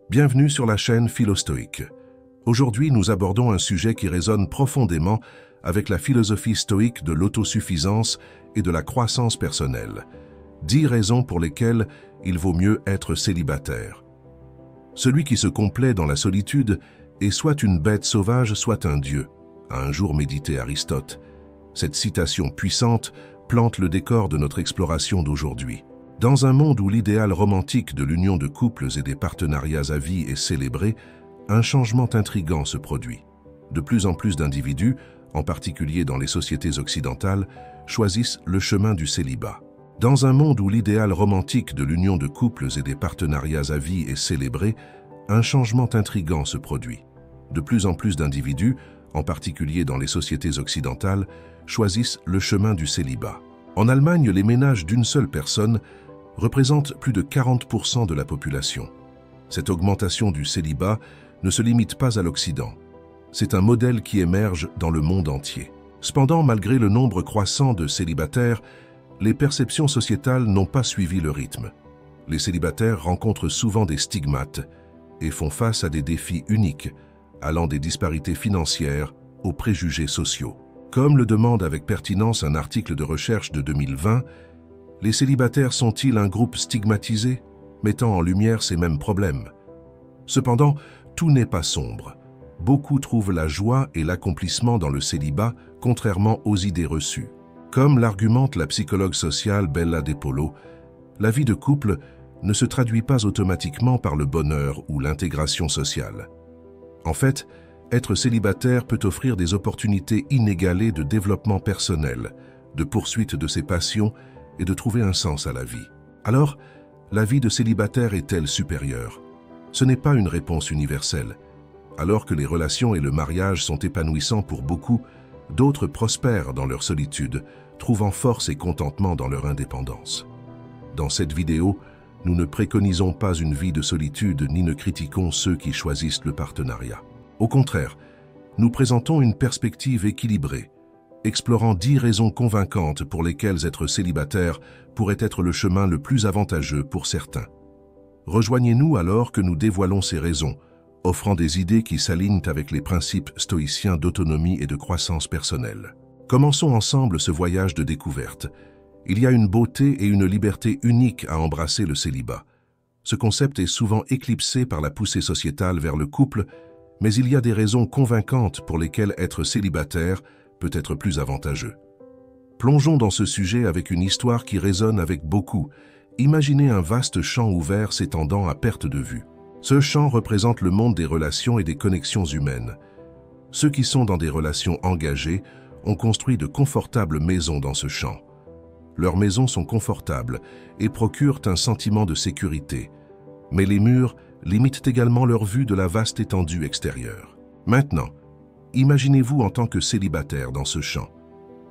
Bienvenue sur la chaîne Philostoïque. Aujourd'hui, nous abordons un sujet qui résonne profondément avec la philosophie stoïque de l'autosuffisance et de la croissance personnelle. 10 raisons pour lesquelles il vaut mieux être célibataire. Celui qui se complaît dans la solitude est soit une bête sauvage, soit un dieu, a un jour médité Aristote. Cette citation puissante plante le décor de notre exploration d'aujourd'hui. Dans un monde où l'idéal romantique de l'union de couples et des partenariats à vie est célébré, un changement intrigant se produit. De plus en plus d'individus, en particulier dans les sociétés occidentales, choisissent le chemin du célibat. Dans un monde où l'idéal romantique de l'union de couples et des partenariats à vie est célébré, un changement intrigant se produit. De plus en plus d'individus, en particulier dans les sociétés occidentales, choisissent le chemin du célibat. En Allemagne, les ménages d'une seule personne représentent plus de 40% de la population. Cette augmentation du célibat ne se limite pas à l'Occident. C'est un modèle qui émerge dans le monde entier. Cependant, malgré le nombre croissant de célibataires, les perceptions sociétales n'ont pas suivi le rythme. Les célibataires rencontrent souvent des stigmates et font face à des défis uniques, allant des disparités financières aux préjugés sociaux. Comme le demande avec pertinence un article de recherche de 2020, les célibataires sont-ils un groupe stigmatisé, mettant en lumière ces mêmes problèmes? Cependant, tout n'est pas sombre. Beaucoup trouvent la joie et l'accomplissement dans le célibat, contrairement aux idées reçues. Comme l'argumente la psychologue sociale Bella De Polo, la vie de couple ne se traduit pas automatiquement par le bonheur ou l'intégration sociale. En fait, être célibataire peut offrir des opportunités inégalées de développement personnel, de poursuite de ses passions et de trouver un sens à la vie. Alors, la vie de célibataire est-elle supérieure? Ce n'est pas une réponse universelle. Alors que les relations et le mariage sont épanouissants pour beaucoup, d'autres prospèrent dans leur solitude, trouvant force et contentement dans leur indépendance. Dans cette vidéo, nous ne préconisons pas une vie de solitude ni ne critiquons ceux qui choisissent le partenariat. Au contraire, nous présentons une perspective équilibrée, explorant 10 raisons convaincantes pour lesquelles être célibataire pourrait être le chemin le plus avantageux pour certains. Rejoignez-nous alors que nous dévoilons ces raisons, offrant des idées qui s'alignent avec les principes stoïciens d'autonomie et de croissance personnelle. Commençons ensemble ce voyage de découverte. Il y a une beauté et une liberté unique à embrasser le célibat. Ce concept est souvent éclipsé par la poussée sociétale vers le couple, mais il y a des raisons convaincantes pour lesquelles être célibataire peut être plus avantageux. Plongeons dans ce sujet avec une histoire qui résonne avec beaucoup. Imaginez un vaste champ ouvert s'étendant à perte de vue. Ce champ représente le monde des relations et des connexions humaines. Ceux qui sont dans des relations engagées ont construit de confortables maisons dans ce champ. Leurs maisons sont confortables et procurent un sentiment de sécurité, mais les murs limitent également leur vue de la vaste étendue extérieure. Maintenant, imaginez-vous en tant que célibataire dans ce champ.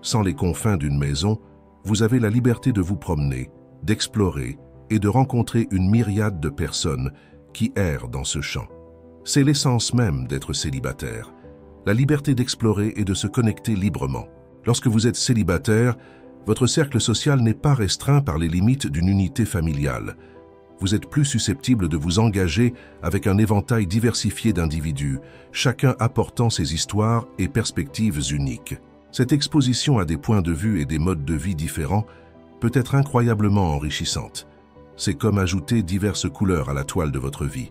Sans les confins d'une maison, vous avez la liberté de vous promener, d'explorer et de rencontrer une myriade de personnes qui errent dans ce champ. C'est l'essence même d'être célibataire, la liberté d'explorer et de se connecter librement. Lorsque vous êtes célibataire, votre cercle social n'est pas restreint par les limites d'une unité familiale. Vous êtes plus susceptible de vous engager avec un éventail diversifié d'individus, chacun apportant ses histoires et perspectives uniques. Cette exposition à des points de vue et des modes de vie différents peut être incroyablement enrichissante. C'est comme ajouter diverses couleurs à la toile de votre vie,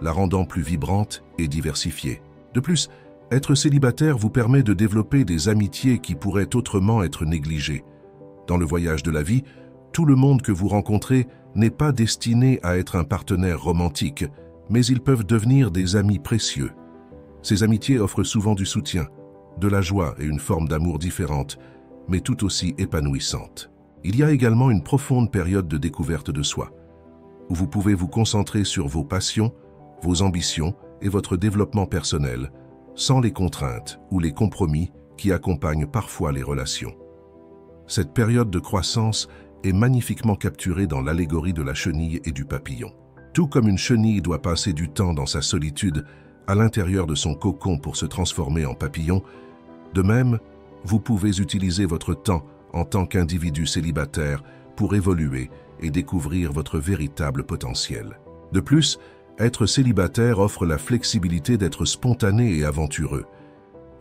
la rendant plus vibrante et diversifiée. De plus, être célibataire vous permet de développer des amitiés qui pourraient autrement être négligées. Dans le voyage de la vie, tout le monde que vous rencontrez n'est pas destiné à être un partenaire romantique, mais ils peuvent devenir des amis précieux. Ces amitiés offrent souvent du soutien, de la joie et une forme d'amour différente, mais tout aussi épanouissante. Il y a également une profonde période de découverte de soi, où vous pouvez vous concentrer sur vos passions, vos ambitions et votre développement personnel, sans les contraintes ou les compromis qui accompagnent parfois les relations. Cette période de croissance est magnifiquement capturée dans l'allégorie de la chenille et du papillon. Tout comme une chenille doit passer du temps dans sa solitude à l'intérieur de son cocon pour se transformer en papillon, de même, vous pouvez utiliser votre temps en tant qu'individu célibataire pour évoluer et découvrir votre véritable potentiel. De plus, Être célibataire offre la flexibilité d'être spontané et aventureux.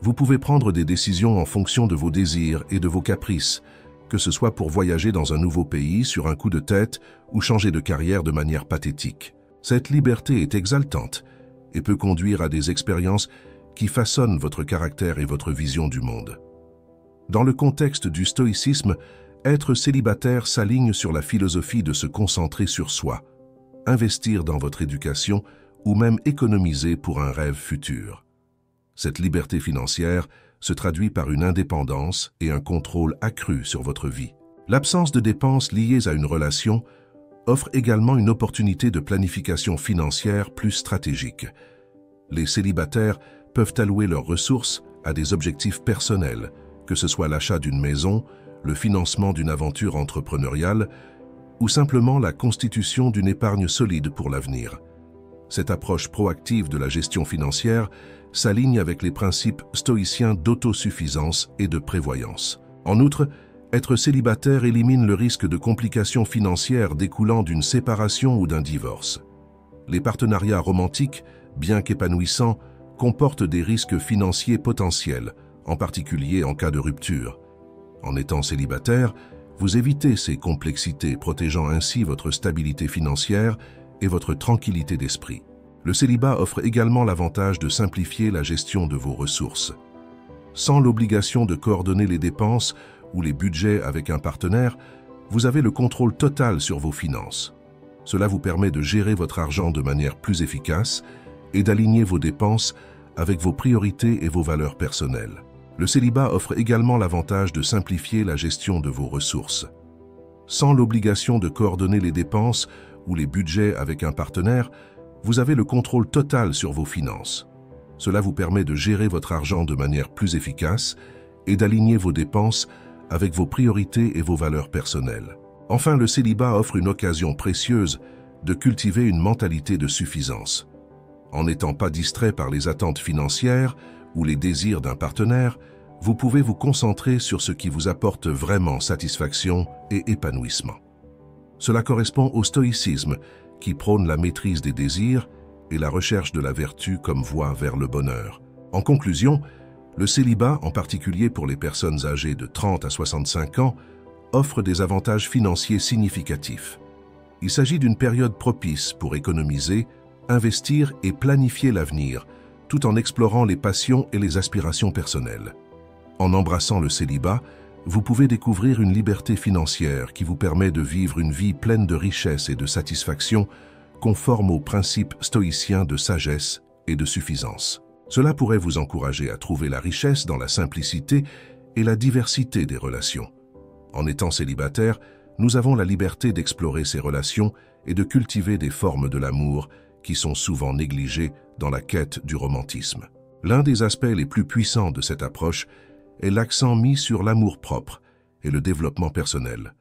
Vous pouvez prendre des décisions en fonction de vos désirs et de vos caprices, que ce soit pour voyager dans un nouveau pays sur un coup de tête ou changer de carrière de manière pathétique. Cette liberté est exaltante et peut conduire à des expériences qui façonnent votre caractère et votre vision du monde. Dans le contexte du stoïcisme, être célibataire s'aligne sur la philosophie de se concentrer sur soi, investir dans votre éducation ou même économiser pour un rêve futur. Cette liberté financière se traduit par une indépendance et un contrôle accru sur votre vie. L'absence de dépenses liées à une relation offre également une opportunité de planification financière plus stratégique. Les célibataires peuvent allouer leurs ressources à des objectifs personnels, que ce soit l'achat d'une maison, le financement d'une aventure entrepreneuriale ou simplement la constitution d'une épargne solide pour l'avenir. Cette approche proactive de la gestion financière s'aligne avec les principes stoïciens d'autosuffisance et de prévoyance. En outre, être célibataire élimine le risque de complications financières découlant d'une séparation ou d'un divorce. Les partenariats romantiques, bien qu'épanouissants, comportent des risques financiers potentiels, en particulier en cas de rupture. En étant célibataire, vous évitez ces complexités, protégeant ainsi votre stabilité financière et votre tranquillité d'esprit. Le célibat offre également l'avantage de simplifier la gestion de vos ressources. Sans l'obligation de coordonner les dépenses ou les budgets avec un partenaire, vous avez le contrôle total sur vos finances. Cela vous permet de gérer votre argent de manière plus efficace et d'aligner vos dépenses avec vos priorités et vos valeurs personnelles. Le célibat offre également l'avantage de simplifier la gestion de vos ressources. Sans l'obligation de coordonner les dépenses ou les budgets avec un partenaire, vous avez le contrôle total sur vos finances. Cela vous permet de gérer votre argent de manière plus efficace et d'aligner vos dépenses avec vos priorités et vos valeurs personnelles. Enfin, le célibat offre une occasion précieuse de cultiver une mentalité de suffisance. En n'étant pas distrait par les attentes financières ou les désirs d'un partenaire, vous pouvez vous concentrer sur ce qui vous apporte vraiment satisfaction et épanouissement. Cela correspond au stoïcisme, qui prône la maîtrise des désirs et la recherche de la vertu comme voie vers le bonheur. En conclusion, le célibat, en particulier pour les personnes âgées de 30 à 65 ans, offre des avantages financiers significatifs. Il s'agit d'une période propice pour économiser, investir et planifier l'avenir, tout en explorant les passions et les aspirations personnelles. En embrassant le célibat, vous pouvez découvrir une liberté financière qui vous permet de vivre une vie pleine de richesse et de satisfaction, conforme aux principes stoïciens de sagesse et de suffisance. Cela pourrait vous encourager à trouver la richesse dans la simplicité et la diversité des relations. En étant célibataire, nous avons la liberté d'explorer ces relations et de cultiver des formes de l'amour qui sont souvent négligées dans la quête du romantisme. L'un des aspects les plus puissants de cette approche est l'accent mis sur l'amour-propre et le développement personnel.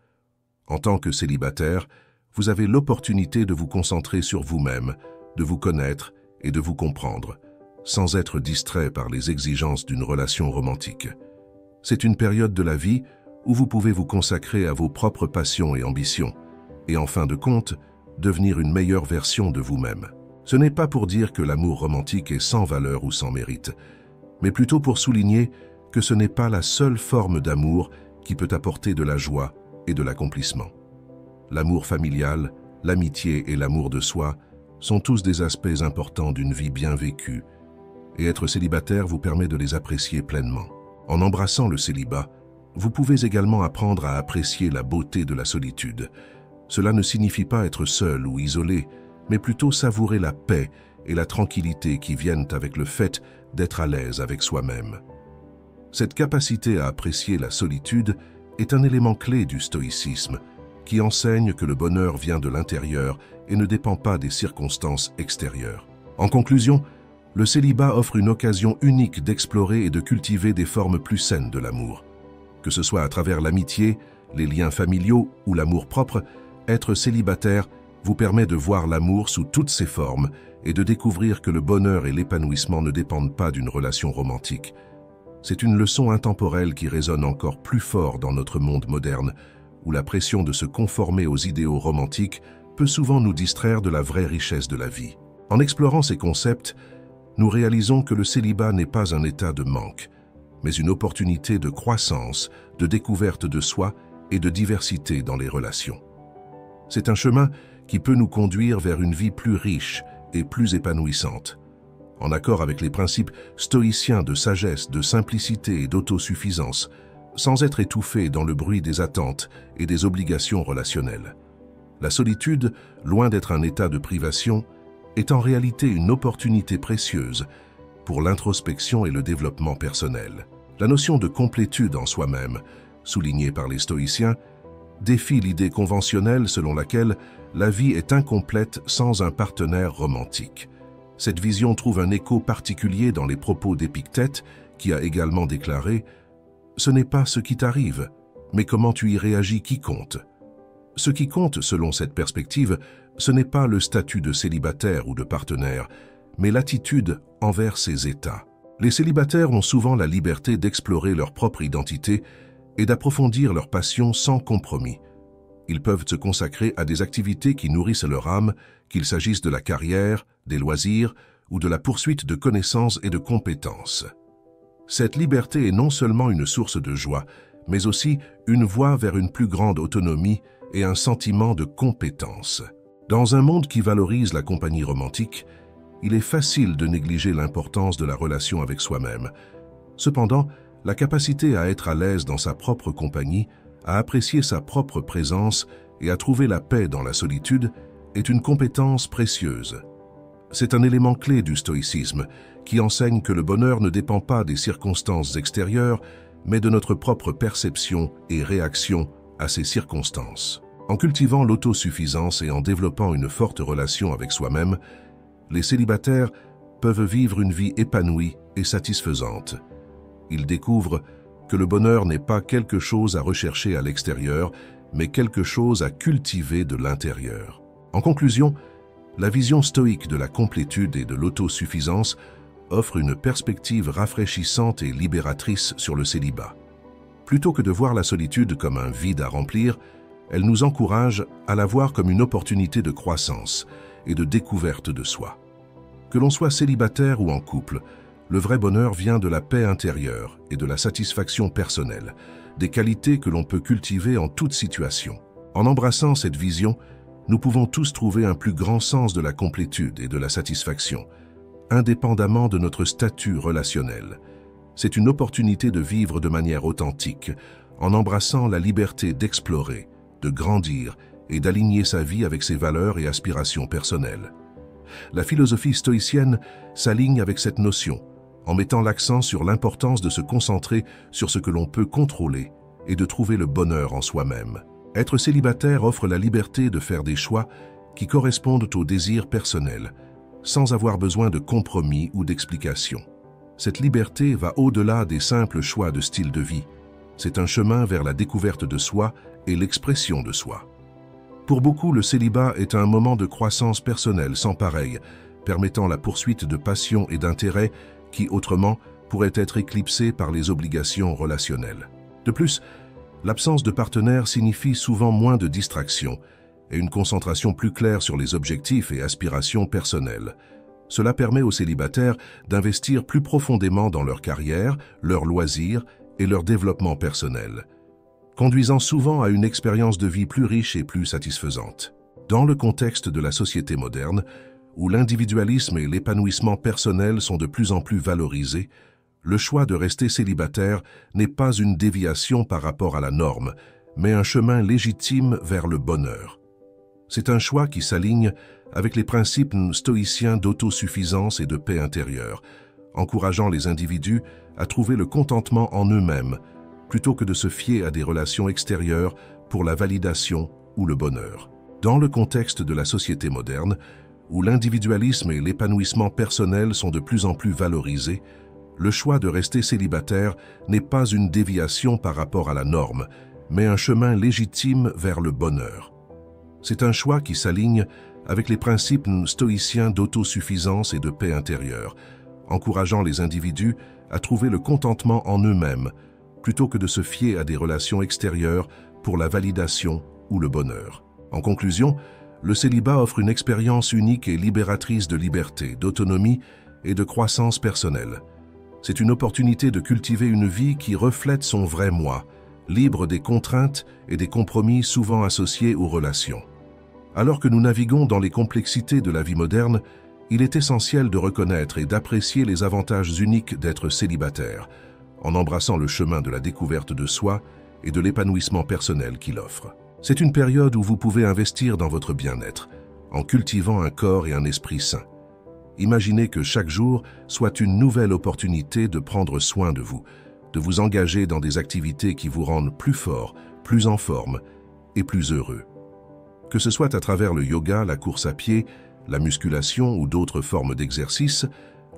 En tant que célibataire, vous avez l'opportunité de vous concentrer sur vous-même, de vous connaître et de vous comprendre, sans être distrait par les exigences d'une relation romantique. C'est une période de la vie où vous pouvez vous consacrer à vos propres passions et ambitions, et en fin de compte, devenir une meilleure version de vous-même. Ce n'est pas pour dire que l'amour romantique est sans valeur ou sans mérite, mais plutôt pour souligner que ce n'est pas la seule forme d'amour qui peut apporter de la joie et de l'accomplissement. L'amour familial, l'amitié et l'amour de soi sont tous des aspects importants d'une vie bien vécue, et être célibataire vous permet de les apprécier pleinement. En embrassant le célibat, vous pouvez également apprendre à apprécier la beauté de la solitude. Cela ne signifie pas être seul ou isolé, mais plutôt savourer la paix et la tranquillité qui viennent avec le fait d'être à l'aise avec soi-même. Cette capacité à apprécier la solitude est un élément clé du stoïcisme, qui enseigne que le bonheur vient de l'intérieur et ne dépend pas des circonstances extérieures. En conclusion, le célibat offre une occasion unique d'explorer et de cultiver des formes plus saines de l'amour. Que ce soit à travers l'amitié, les liens familiaux ou l'amour-propre, être célibataire vous permet de voir l'amour sous toutes ses formes et de découvrir que le bonheur et l'épanouissement ne dépendent pas d'une relation romantique. C'est une leçon intemporelle qui résonne encore plus fort dans notre monde moderne, où la pression de se conformer aux idéaux romantiques peut souvent nous distraire de la vraie richesse de la vie. En explorant ces concepts, nous réalisons que le célibat n'est pas un état de manque, mais une opportunité de croissance, de découverte de soi et de diversité dans les relations. C'est un chemin qui peut nous conduire vers une vie plus riche et plus épanouissante, en accord avec les principes stoïciens de sagesse, de simplicité et d'autosuffisance, sans être étouffé dans le bruit des attentes et des obligations relationnelles. La solitude, loin d'être un état de privation, est en réalité une opportunité précieuse pour l'introspection et le développement personnel. La notion de complétude en soi-même, soulignée par les stoïciens, défie l'idée conventionnelle selon laquelle la vie est incomplète sans un partenaire romantique. Cette vision trouve un écho particulier dans les propos d'Épictète, qui a également déclaré « Ce n'est pas ce qui t'arrive, mais comment tu y réagis qui compte ». Ce qui compte, selon cette perspective, ce n'est pas le statut de célibataire ou de partenaire, mais l'attitude envers ces états. Les célibataires ont souvent la liberté d'explorer leur propre identité et d'approfondir leur passion sans compromis. Ils peuvent se consacrer à des activités qui nourrissent leur âme, qu'il s'agisse de la carrière, des loisirs ou de la poursuite de connaissances et de compétences. Cette liberté est non seulement une source de joie, mais aussi une voie vers une plus grande autonomie et un sentiment de compétence. Dans un monde qui valorise la compagnie romantique, il est facile de négliger l'importance de la relation avec soi-même. Cependant, la capacité à être à l'aise dans sa propre compagnie, à apprécier sa propre présence et à trouver la paix dans la solitude est une compétence précieuse. C'est un élément clé du stoïcisme qui enseigne que le bonheur ne dépend pas des circonstances extérieures, mais de notre propre perception et réaction à ces circonstances. En cultivant l'autosuffisance et en développant une forte relation avec soi-même, les célibataires peuvent vivre une vie épanouie et satisfaisante. Ils découvrent que le bonheur n'est pas quelque chose à rechercher à l'extérieur, mais quelque chose à cultiver de l'intérieur. En conclusion, la vision stoïque de la complétude et de l'autosuffisance offre une perspective rafraîchissante et libératrice sur le célibat. Plutôt que de voir la solitude comme un vide à remplir, elle nous encourage à la voir comme une opportunité de croissance et de découverte de soi. Que l'on soit célibataire ou en couple, le vrai bonheur vient de la paix intérieure et de la satisfaction personnelle, des qualités que l'on peut cultiver en toute situation. En embrassant cette vision, nous pouvons tous trouver un plus grand sens de la complétude et de la satisfaction, indépendamment de notre statut relationnel. C'est une opportunité de vivre de manière authentique, en embrassant la liberté d'explorer, de grandir et d'aligner sa vie avec ses valeurs et aspirations personnelles. La philosophie stoïcienne s'aligne avec cette notion, en mettant l'accent sur l'importance de se concentrer sur ce que l'on peut contrôler et de trouver le bonheur en soi-même. Être célibataire offre la liberté de faire des choix qui correspondent aux désirs personnels, sans avoir besoin de compromis ou d'explications. Cette liberté va au-delà des simples choix de style de vie. C'est un chemin vers la découverte de soi et l'expression de soi. Pour beaucoup, le célibat est un moment de croissance personnelle sans pareil, permettant la poursuite de passions et d'intérêts qui, autrement, pourraient être éclipsés par les obligations relationnelles. De plus, l'absence de partenaire signifie souvent moins de distractions et une concentration plus claire sur les objectifs et aspirations personnelles. Cela permet aux célibataires d'investir plus profondément dans leur carrière, leurs loisirs et leur développement personnel, conduisant souvent à une expérience de vie plus riche et plus satisfaisante. Dans le contexte de la société moderne, où l'individualisme et l'épanouissement personnel sont de plus en plus valorisés, le choix de rester célibataire n'est pas une déviation par rapport à la norme, mais un chemin légitime vers le bonheur. C'est un choix qui s'aligne avec les principes stoïciens d'autosuffisance et de paix intérieure, encourageant les individus à trouver le contentement en eux-mêmes, plutôt que de se fier à des relations extérieures pour la validation ou le bonheur. Dans le contexte de la société moderne, où l'individualisme et l'épanouissement personnel sont de plus en plus valorisés, le choix de rester célibataire n'est pas une déviation par rapport à la norme, mais un chemin légitime vers le bonheur. C'est un choix qui s'aligne avec les principes stoïciens d'autosuffisance et de paix intérieure, encourageant les individus à trouver le contentement en eux-mêmes, plutôt que de se fier à des relations extérieures pour la validation ou le bonheur. En conclusion, le célibat offre une expérience unique et libératrice de liberté, d'autonomie et de croissance personnelle. C'est une opportunité de cultiver une vie qui reflète son vrai moi, libre des contraintes et des compromis souvent associés aux relations. Alors que nous naviguons dans les complexités de la vie moderne, il est essentiel de reconnaître et d'apprécier les avantages uniques d'être célibataire, en embrassant le chemin de la découverte de soi et de l'épanouissement personnel qu'il offre. C'est une période où vous pouvez investir dans votre bien-être, en cultivant un corps et un esprit sains. Imaginez que chaque jour soit une nouvelle opportunité de prendre soin de vous engager dans des activités qui vous rendent plus fort, plus en forme et plus heureux. Que ce soit à travers le yoga, la course à pied, la musculation ou d'autres formes d'exercice,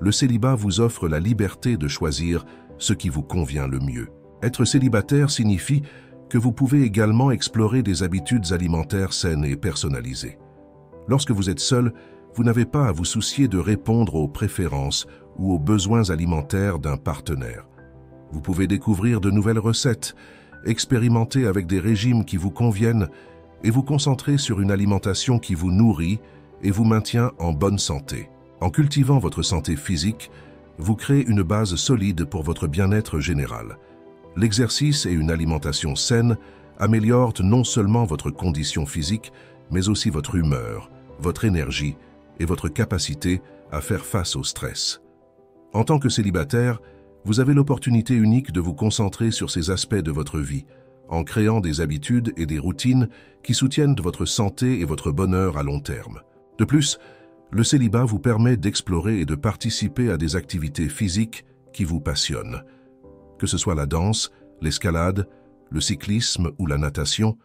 le célibat vous offre la liberté de choisir ce qui vous convient le mieux. Être célibataire signifie que vous pouvez également explorer des habitudes alimentaires saines et personnalisées. Lorsque vous êtes seul, vous n'avez pas à vous soucier de répondre aux préférences ou aux besoins alimentaires d'un partenaire. Vous pouvez découvrir de nouvelles recettes, expérimenter avec des régimes qui vous conviennent et vous concentrer sur une alimentation qui vous nourrit et vous maintient en bonne santé. En cultivant votre santé physique, vous créez une base solide pour votre bien-être général. L'exercice et une alimentation saine améliorent non seulement votre condition physique, mais aussi votre humeur, votre énergie et votre capacité à faire face au stress. En tant que célibataire, vous avez l'opportunité unique de vous concentrer sur ces aspects de votre vie, en créant des habitudes et des routines qui soutiennent votre santé et votre bonheur à long terme. De plus, le célibat vous permet d'explorer et de participer à des activités physiques qui vous passionnent. Que ce soit la danse, l'escalade, le cyclisme ou la natation,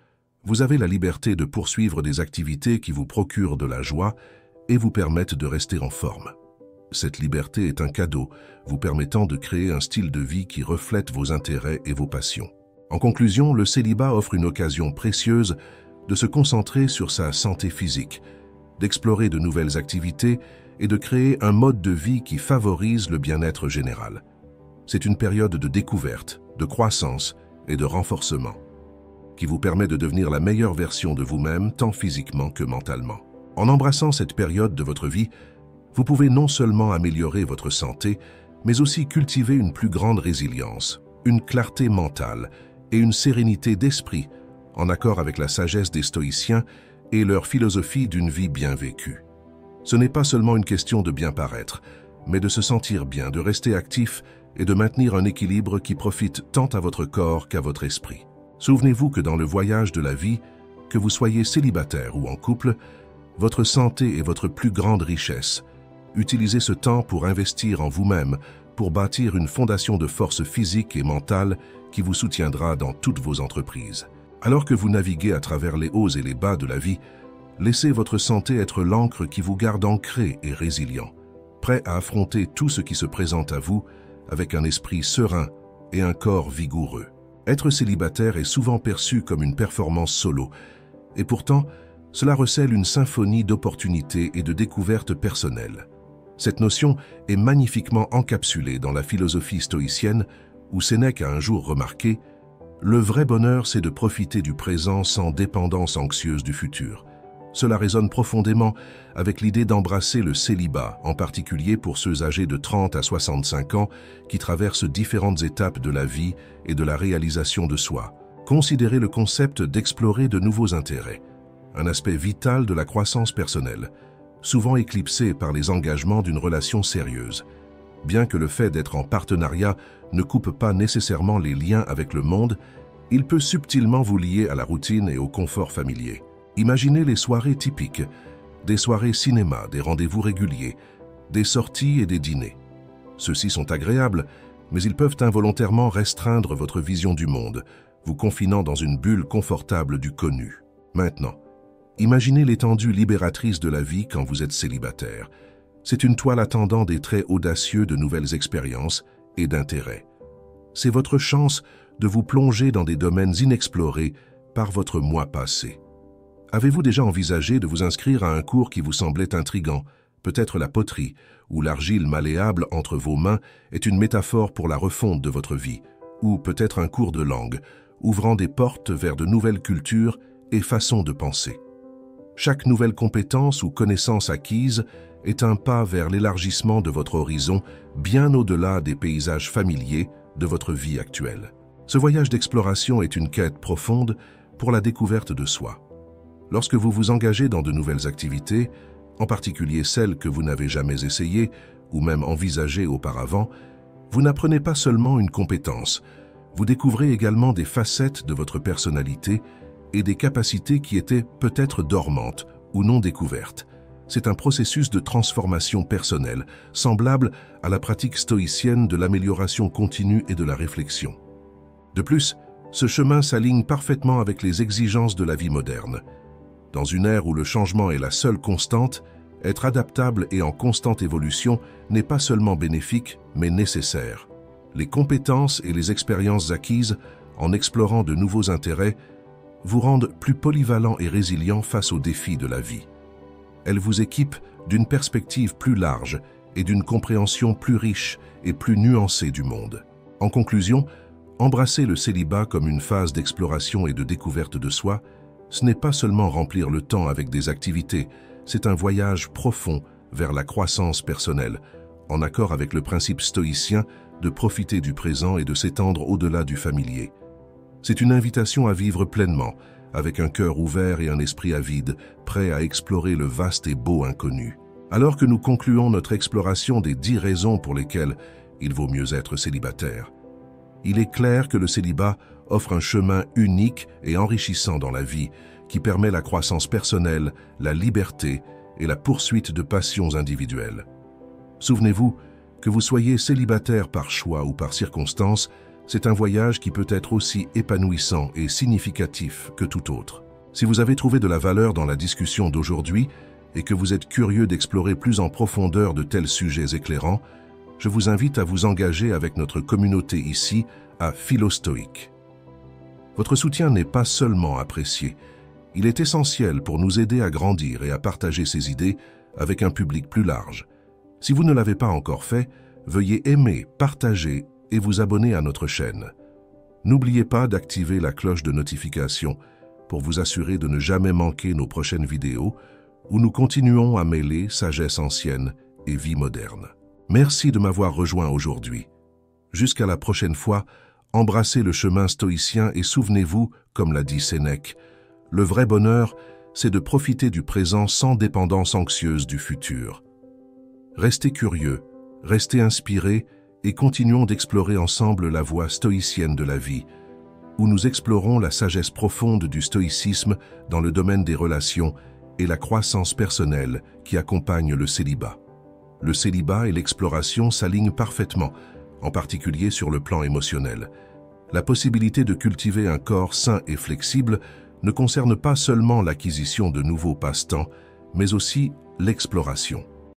vous avez la liberté de poursuivre des activités qui vous procurent de la joie et vous permettent de rester en forme. Cette liberté est un cadeau, vous permettant de créer un style de vie qui reflète vos intérêts et vos passions. En conclusion, le célibat offre une occasion précieuse de se concentrer sur sa santé physique, d'explorer de nouvelles activités et de créer un mode de vie qui favorise le bien-être général. C'est une période de découverte, de croissance et de renforcement, qui vous permet de devenir la meilleure version de vous-même, tant physiquement que mentalement. En embrassant cette période de votre vie, vous pouvez non seulement améliorer votre santé, mais aussi cultiver une plus grande résilience, une clarté mentale et une sérénité d'esprit, en accord avec la sagesse des stoïciens et leur philosophie d'une vie bien vécue. Ce n'est pas seulement une question de bien paraître, mais de se sentir bien, de rester actif et de maintenir un équilibre qui profite tant à votre corps qu'à votre esprit. Souvenez-vous que dans le voyage de la vie, que vous soyez célibataire ou en couple, votre santé est votre plus grande richesse. Utilisez ce temps pour investir en vous-même, pour bâtir une fondation de force physique et mentale qui vous soutiendra dans toutes vos entreprises. Alors que vous naviguez à travers les hauts et les bas de la vie, laissez votre santé être l'ancre qui vous garde ancré et résilient, prêt à affronter tout ce qui se présente à vous avec un esprit serein et un corps vigoureux. Être célibataire est souvent perçu comme une performance solo, et pourtant, cela recèle une symphonie d'opportunités et de découvertes personnelles. Cette notion est magnifiquement encapsulée dans la philosophie stoïcienne où Sénèque a un jour remarqué « Le vrai bonheur, c'est de profiter du présent sans dépendance anxieuse du futur ». Cela résonne profondément avec l'idée d'embrasser le célibat, en particulier pour ceux âgés de 30 à 65 ans qui traversent différentes étapes de la vie et de la réalisation de soi. Considérez le concept d'explorer de nouveaux intérêts, un aspect vital de la croissance personnelle, souvent éclipsé par les engagements d'une relation sérieuse. Bien que le fait d'être en partenariat ne coupe pas nécessairement les liens avec le monde, il peut subtilement vous lier à la routine et au confort familier. Imaginez les soirées typiques, des soirées cinéma, des rendez-vous réguliers, des sorties et des dîners. Ceux-ci sont agréables, mais ils peuvent involontairement restreindre votre vision du monde, vous confinant dans une bulle confortable du connu. Maintenant, imaginez l'étendue libératrice de la vie quand vous êtes célibataire. C'est une toile attendant des traits audacieux de nouvelles expériences et d'intérêts. C'est votre chance de vous plonger dans des domaines inexplorés par votre moi passé. Avez-vous déjà envisagé de vous inscrire à un cours qui vous semblait intrigant, peut-être la poterie, où l'argile malléable entre vos mains est une métaphore pour la refonte de votre vie, ou peut-être un cours de langue, ouvrant des portes vers de nouvelles cultures et façons de penser. Chaque nouvelle compétence ou connaissance acquise est un pas vers l'élargissement de votre horizon, bien au-delà des paysages familiers de votre vie actuelle. Ce voyage d'exploration est une quête profonde pour la découverte de soi. Lorsque vous vous engagez dans de nouvelles activités, en particulier celles que vous n'avez jamais essayées ou même envisagées auparavant, vous n'apprenez pas seulement une compétence, vous découvrez également des facettes de votre personnalité et des capacités qui étaient peut-être dormantes ou non découvertes. C'est un processus de transformation personnelle, semblable à la pratique stoïcienne de l'amélioration continue et de la réflexion. De plus, ce chemin s'aligne parfaitement avec les exigences de la vie moderne. Dans une ère où le changement est la seule constante, être adaptable et en constante évolution n'est pas seulement bénéfique, mais nécessaire. Les compétences et les expériences acquises, en explorant de nouveaux intérêts, vous rendent plus polyvalent et résilient face aux défis de la vie. Elles vous équipent d'une perspective plus large et d'une compréhension plus riche et plus nuancée du monde. En conclusion, embrasser le célibat comme une phase d'exploration et de découverte de soi, ce n'est pas seulement remplir le temps avec des activités, c'est un voyage profond vers la croissance personnelle, en accord avec le principe stoïcien de profiter du présent et de s'étendre au-delà du familier. C'est une invitation à vivre pleinement, avec un cœur ouvert et un esprit avide, prêt à explorer le vaste et beau inconnu. Alors que nous concluons notre exploration des 10 raisons pour lesquelles il vaut mieux être célibataire, il est clair que le célibat offre un chemin unique et enrichissant dans la vie, qui permet la croissance personnelle, la liberté et la poursuite de passions individuelles. Souvenez-vous, que vous soyez célibataire par choix ou par circonstance, c'est un voyage qui peut être aussi épanouissant et significatif que tout autre. Si vous avez trouvé de la valeur dans la discussion d'aujourd'hui et que vous êtes curieux d'explorer plus en profondeur de tels sujets éclairants, je vous invite à vous engager avec notre communauté ici à Philostoïque. Votre soutien n'est pas seulement apprécié, il est essentiel pour nous aider à grandir et à partager ces idées avec un public plus large. Si vous ne l'avez pas encore fait, veuillez aimer, partager et vous abonner à notre chaîne. N'oubliez pas d'activer la cloche de notification pour vous assurer de ne jamais manquer nos prochaines vidéos où nous continuons à mêler sagesse ancienne et vie moderne. Merci de m'avoir rejoint aujourd'hui. Jusqu'à la prochaine fois, embrassez le chemin stoïcien et souvenez-vous, comme l'a dit Sénèque, le vrai bonheur, c'est de profiter du présent sans dépendance anxieuse du futur. Restez curieux, restez inspirés et continuons d'explorer ensemble la voie stoïcienne de la vie, où nous explorons la sagesse profonde du stoïcisme dans le domaine des relations et la croissance personnelle qui accompagne le célibat. Le célibat et l'exploration s'alignent parfaitement, en particulier sur le plan émotionnel. La possibilité de cultiver un corps sain et flexible ne concerne pas seulement l'acquisition de nouveaux passe-temps, mais aussi l'exploration.